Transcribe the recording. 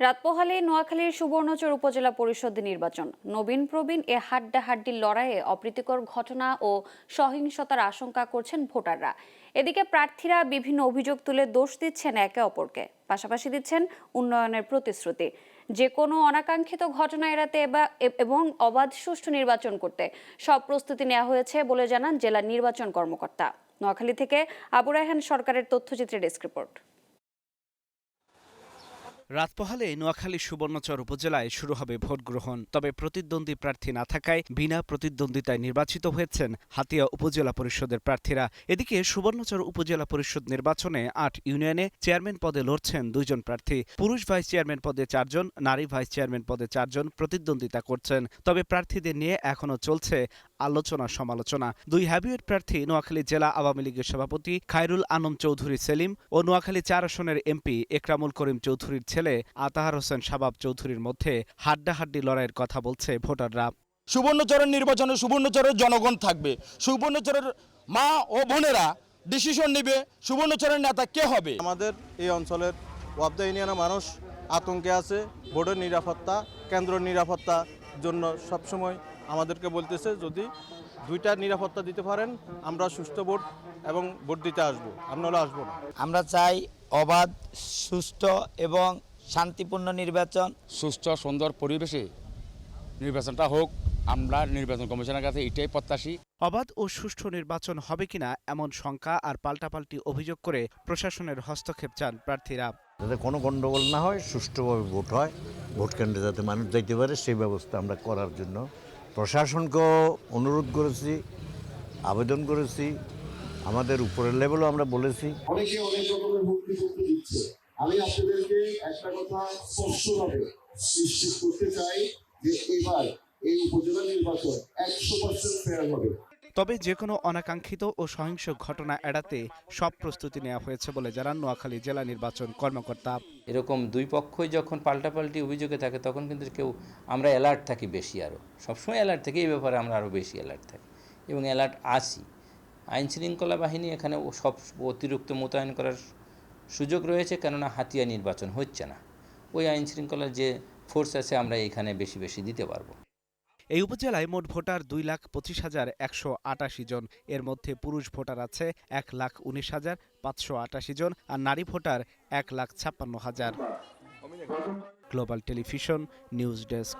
রাত পোহালে নোয়াখালীর সুবর্ণচর উপজেলা পরিষদ নির্বাচন। নবীন প্রবীণ এ হাড্ডাহাড্ডির লড়াইয়ে অপ্রীতিকর ঘটনা ও সহিংসতার আশঙ্কা করছেন ভোটাররা। এদিকে প্রার্থীরা বিভিন্ন অভিযোগ তুলে দোষ দিচ্ছেন একে অপরকে, পাশাপাশি দিচ্ছেন উন্নয়নের প্রতিশ্রুতি। যে কোনো অনাকাঙ্ক্ষিত ঘটনা এড়াতে এবং অবাধ সুষ্ঠু নির্বাচন করতে সব প্রস্তুতি নেওয়া হয়েছে বলে জানান জেলা নির্বাচন কর্মকর্তা। নোয়াখালী থেকে আবু রায়হান সরকারের তথ্যচিত্রে ডেস্ক রিপোর্ট। রাত পোহালে নোয়াখালী সুবর্ণচর উপজেলায় শুরু হবে ভোট গ্রহণ। তবে প্রতিদ্বন্দ্বী প্রার্থী না থাকায় বিনা প্রতিদ্বন্দ্বিতায় নির্বাচিত হয়েছেন হাতিয়া উপজেলা পরিষদের প্রার্থীরা। এদিকে সুবর্ণচর উপজেলা পরিষদ নির্বাচনে ৮ ইউনিয়নে চেয়ারম্যান পদে লড়ছেন ২ জন প্রার্থী। পুরুষ ভাইস চেয়ারম্যান পদে ৪ জন, নারী ভাইস চেয়ারম্যান পদে ৪ জন প্রতিদ্বন্দ্বিতা করছেন। তবে প্রার্থীদের নিয়ে এখনও চলছে আলোচনা সমালোচনা। ২ হ্যাভিয়েট প্রার্থী নোয়াখালী জেলা আওয়ামী লীগের সভাপতি খায়রুল আনম চৌধুরী সেলিম ও নোয়াখালী ৪ আসনের এমপি একরামুল করিম চৌধুরীর ছেলে আতাহার হোসেন শাবাব চৌধুরীর মধ্যে হাড্ডাহাড্ডি লড়াইয়ের কথা বলছে ভোটাররা। সুবর্ণচরের নির্বাচনে সুবর্ণচরের জনগণ থাকবে, সুবর্ণচরের মা ও বোনেরা ডিসিশন নেবে সুবর্ণচরের নেতা কে হবে। আমাদের এই অঞ্চলের ওয়াবদা ইউনিয়নের মানুষ আতঙ্কে আছে। ভোটের নিরাপত্তা, কেন্দ্র নিরাপত্তার জন্য সবসময় আমাদেরকে বলতেছে যদি 2টা নিরাপত্তা দিতে পারেন আমরা সুষ্ঠু ভোট এবং ভোট দিতে আসবো, আমরা আসবো না। আমরা চাই অবাধ, সুষ্ঠু এবং শান্তিপূর্ণ নির্বাচন। সুষ্ঠু সুন্দর পরিবেশে নির্বাচনটা হোক, আমরা নির্বাচন কমিশনের কাছে এটাই প্রত্যাশী। অবাধ ও সুষ্ঠু নির্বাচন হবে কিনা এমন শঙ্কা আর পাল্টাপাল্টি অভিযোগ করে প্রশাসনের হস্তক্ষেপ চান প্রার্থীরা। যাতে কোনো গণ্ডগোল না হয়, সুষ্ঠুভাবে ভোট হয়, ভোট কেন্দ্রে যাতে মানুষ যাইতে পারে সেই ব্যবস্থা আমরা করার জন্য প্রশাসনকেও অনুরোধ করেছি, আবেদন করেছি, আমাদের উপরের লেভেলও আমরা বলেছি। অনেকে অনেক রকমের বক্তব্য দিচ্ছে। আমি আপনাদেরকে একটা কথা স্পষ্টভাবে নিশ্চিত করতে চাই যে এবার এই উপজেলা নির্বাচন 100% ফেয়ার হবে। তবে যে কোনো অনাকাঙ্ক্ষিত ও সহিংস ঘটনা এড়াতে সব প্রস্তুতি নেওয়া হয়েছে বলে জানান নোয়াখালী জেলা নির্বাচন কর্মকর্তা। এরকম দুই পক্ষই যখন পাল্টাপাল্টি অভিযোগে থাকে তখন কিন্তু আমরা অ্যালার্ট থাকি বেশি, আরও সবসময় অ্যালার্ট থাকি। এই ব্যাপারে আমরা আরও বেশি অ্যালার্ট থাকি এবং অ্যালার্ট আছি। আইন শৃঙ্খলা বাহিনী এখানে সব অতিরিক্ত মোতায়েন করার সুযোগ রয়েছে, কেননা হাতিয়া নির্বাচন হচ্ছে না। ওই আইন শৃঙ্খলার যে ফোর্স আছে আমরা এখানে বেশি বেশি দিতে পারবো। এই উপজেলায় মোট ভোটার 2,25,188 জন। এর মধ্যে পুরুষ ভোটার আছে 1,19,588 জন আর নারী voter 1,56,000। Global television news desk.